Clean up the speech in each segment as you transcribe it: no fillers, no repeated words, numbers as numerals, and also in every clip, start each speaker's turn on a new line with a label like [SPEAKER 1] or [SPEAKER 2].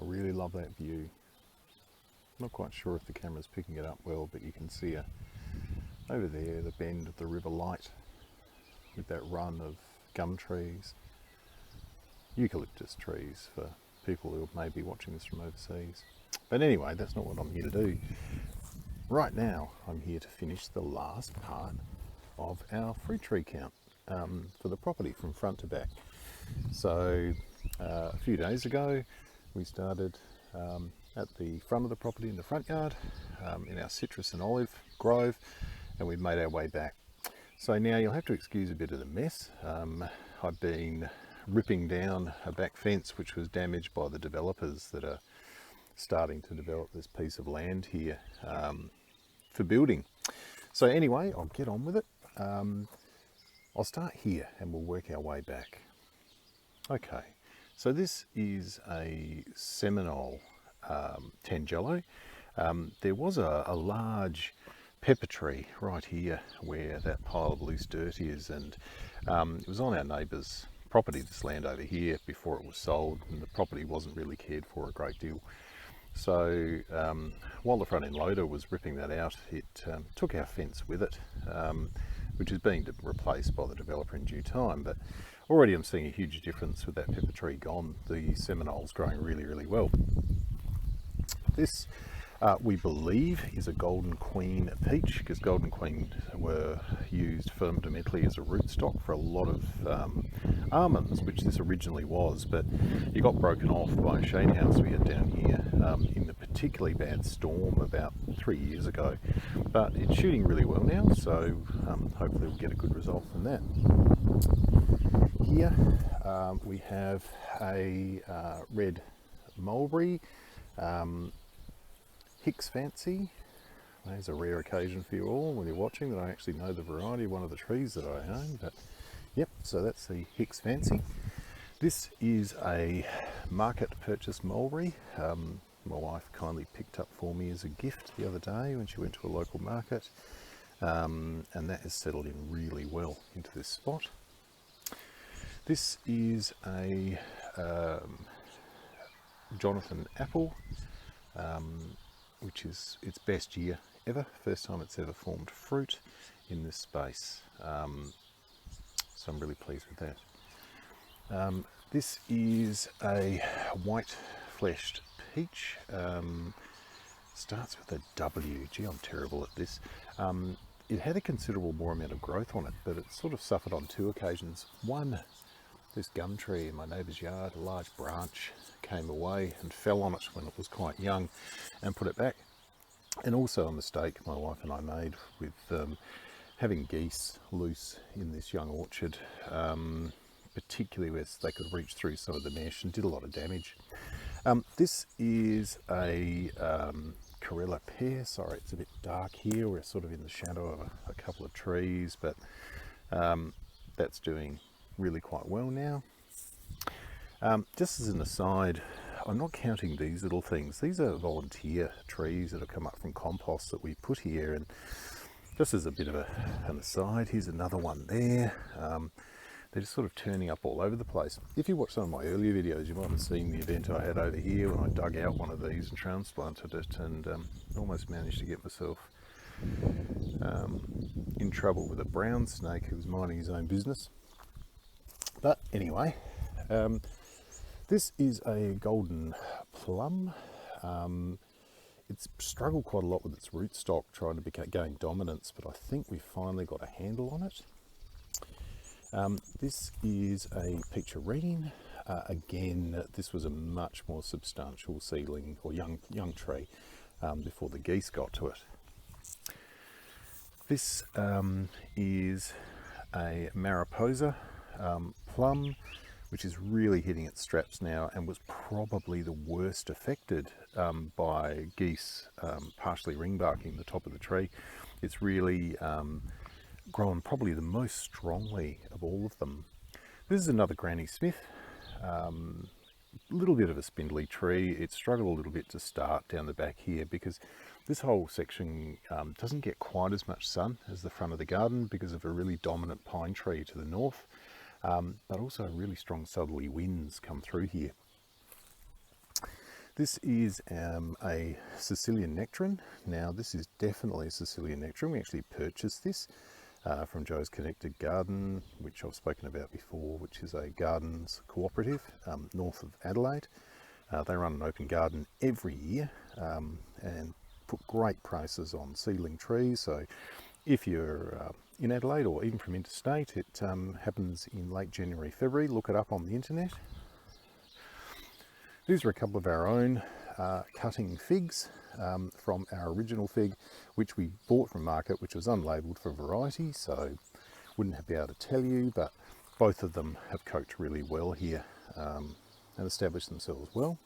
[SPEAKER 1] I really love that view. Not quite sure if the camera's picking it up well, but you can see over there the bend of the River Light with that run of gum trees, eucalyptus trees for people who may be watching this from overseas. But anyway, that's not what I'm here to do. Right now, I'm here to finish the last part of our fruit tree count for the property from front to back. So a few days ago, we started at the front of the property in the front yard, in our citrus and olive grove, and we've made our way back. So now you'll have to excuse a bit of the mess. I've been ripping down a back fence which was damaged by the developers that are starting to develop this piece of land here for building. So anyway, I'll get on with it. I'll start here and we'll work our way back. Okay, so this is a Seminole Tangelo. There was a large pepper tree right here where that pile of loose dirt is, and it was on our neighbour's property, this land over here, before it was sold, and the property wasn't really cared for a great deal. So while the front end loader was ripping that out, it took our fence with it, which is being replaced by the developer in due time. But already I'm seeing a huge difference with that pepper tree gone. The Seminole's growing really, really well. This we believe is a Golden Queen peach, because Golden Queen were used fundamentally as a rootstock for a lot of almonds, which this originally was, but it got broken off by a shade house we had down here in a particularly bad storm about 3 years ago. But it's shooting really well now, so hopefully we'll get a good result from that. Here we have a red mulberry, Hicks Fancy. There's a rare occasion for you all when you're watching that I actually know the variety of one of the trees that I own. But yep, so that's the Hicks Fancy. This is a market purchase mulberry. My wife kindly picked up for me as a gift the other day when she went to a local market, and that has settled in really well into this spot. This is a Jonathan apple, which is its best year ever, first time it's ever formed fruit in this space. So I'm really pleased with that. This is a white fleshed peach, starts with a W. Gee, I'm terrible at this. It had a considerable more amount of growth on it, but it sort of suffered on two occasions. One, this gum tree in my neighbour's yard, a large branch came away and fell on it when it was quite young and put it back. And also a mistake my wife and I made with having geese loose in this young orchard, particularly where they could reach through some of the mesh and did a lot of damage. This is a Corella pear. Sorry, it's a bit dark here. We're sort of in the shadow of a couple of trees, but that's doing really quite well now. Just as an aside, I'm not counting these little things. These are volunteer trees that have come up from compost that we put here, and just as a bit of an aside, here's another one there. They're just sort of turning up all over the place. If you watch some of my earlier videos, you might have seen the event I had over here when I dug out one of these and transplanted it, and almost managed to get myself in trouble with a brown snake who was minding his own business. But anyway, this is a golden plum. It's struggled quite a lot with its rootstock trying to gain dominance, but I think we finally got a handle on it. This is a Peacherine. Again, this was a much more substantial seedling or young tree before the geese got to it. This is a Mariposa plum, which is really hitting its straps now and was probably the worst affected by geese partially ringbarking the top of the tree. It's really grown probably the most strongly of all of them. This is another Granny Smith, a little bit of a spindly tree. It struggled a little bit to start down the back here because this whole section doesn't get quite as much sun as the front of the garden because of a really dominant pine tree to the north, but also really strong southerly winds come through here. This is a Sicilian nectarine. Now this is definitely a Sicilian nectarine. We actually purchased this from Joe's Connected Garden, which I've spoken about before, which is a gardens cooperative north of Adelaide. They run an open garden every year and put great prices on seedling trees. So if you're in Adelaide or even from interstate, it happens in late January, February. Look it up on the internet. These are a couple of our own cutting figs from our original fig, which we bought from market, which was unlabelled for variety, so wouldn't be able to tell you, but both of them have coped really well here and established themselves well.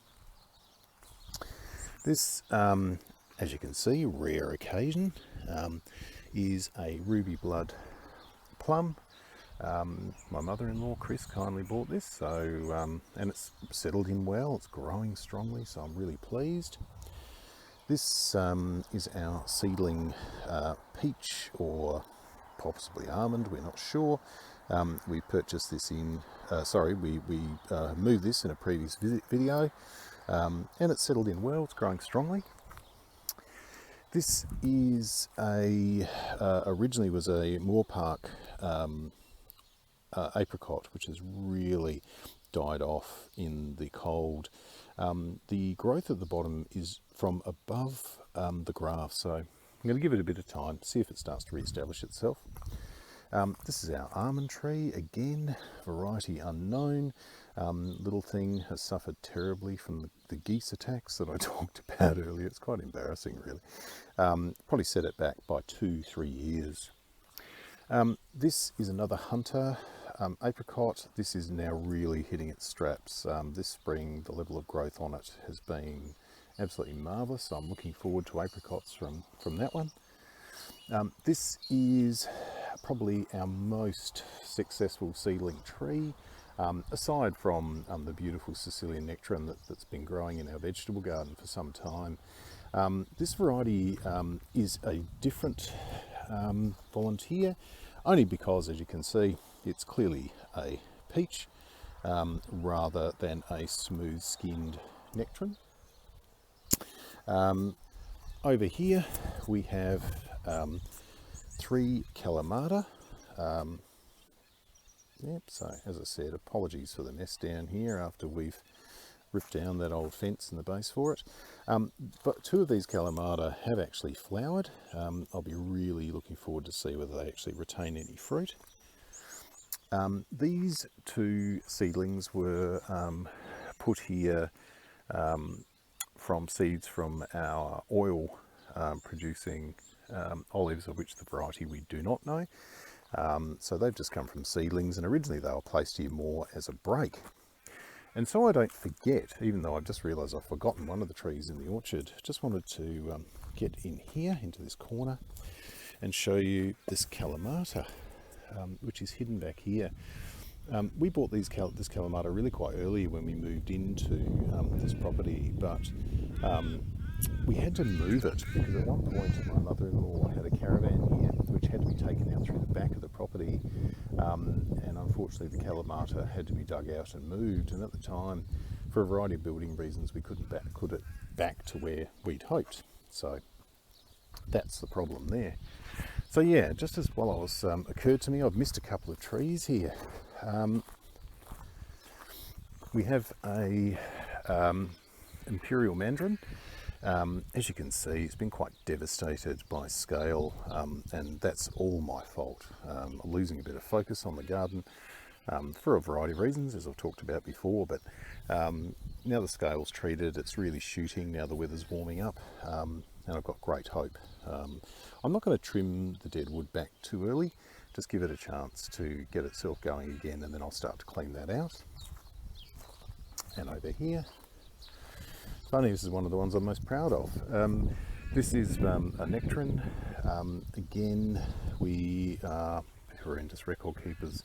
[SPEAKER 1] This, as you can see, rare occasion, is a ruby blood plum. My mother-in-law Chris kindly bought this, so and it's settled in well, it's growing strongly, so I'm really pleased. This is our seedling peach, or possibly almond, we're not sure. We purchased this in, we moved this in a previous video, and it's settled in well, it's growing strongly. This is originally was a Moore Park apricot, which has really died off in the cold. The growth at the bottom is from above the graft, so I'm going to give it a bit of time, see if it starts to re-establish itself. This is our almond tree, again, variety unknown. Little thing has suffered terribly from the geese attacks that I talked about earlier. It's quite embarrassing, really. Probably set it back by 2-3 years. This is another Hunter apricot. This is now really hitting its straps. This spring, the level of growth on it has been absolutely marvellous. So I'm looking forward to apricots from that one. This is probably our most successful seedling tree, aside from the beautiful Sicilian nectarine that's been growing in our vegetable garden for some time. This variety is a different volunteer, only because, as you can see, it's clearly a peach rather than a smooth-skinned nectarine. Over here we have 3 Kalamata. So as I said, apologies for the mess down here after we've ripped down that old fence in the base for it. But 2 of these Kalamata have actually flowered. I'll be really looking forward to see whether they actually retain any fruit. These 2 seedlings were put here from seeds from our oil producing olives, of which the variety we do not know. So they've just come from seedlings, and originally they were placed here more as a break. And so I don't forget, even though I've just realised I've forgotten one of the trees in the orchard, just wanted to get in here into this corner and show you this Kalamata, which is hidden back here. We bought this Kalamata really quite early when we moved into this property, but we had to move it because at one point my mother-in-law had a caravan here which had to be taken out through the back of the property, and unfortunately the Kalamata had to be dug out and moved, and at the time, for a variety of building reasons, we couldn't put it back to where we'd hoped. So that's the problem there. So yeah, just as well I was occurred to me, I've missed a couple of trees here. We have a Imperial Mandarin. As you can see, it's been quite devastated by scale, and that's all my fault. Losing a bit of focus on the garden for a variety of reasons, as I've talked about before, but now the scale's treated, it's really shooting, now the weather's warming up, and I've got great hope. I'm not going to trim the dead wood back too early, just give it a chance to get itself going again, and then I'll start to clean that out. And over here, funny, this is one of the ones I'm most proud of. This is a nectarine. Again, we are horrendous record keepers,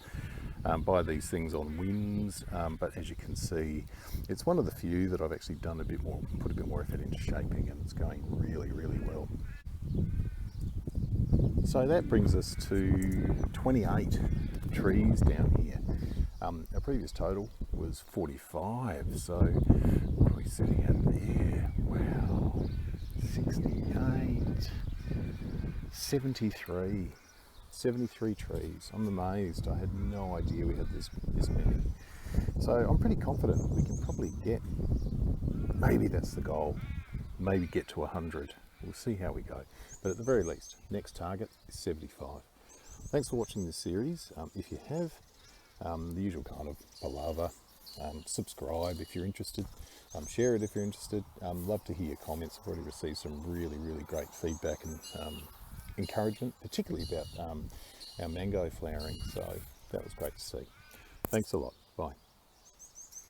[SPEAKER 1] buy these things on whims, but as you can see, it's one of the few that I've actually done put a bit more effort into shaping, and it's going really, really well. So that brings us to 28 trees down here. Our previous total was 45. So what are we sitting at there? Wow, 68, 73. 73 trees. I'm amazed. I had no idea we had this many. So I'm pretty confident we can probably get, maybe that's the goal, maybe get to 100. We'll see how we go. But at the very least, next target is 75. Thanks for watching this series. If you have, the usual kind of palaver, subscribe if you're interested, share it if you're interested. Love to hear your comments. I've already received some really, really great feedback and encouragement, particularly about our mango flowering, so that was great to see. Thanks a lot.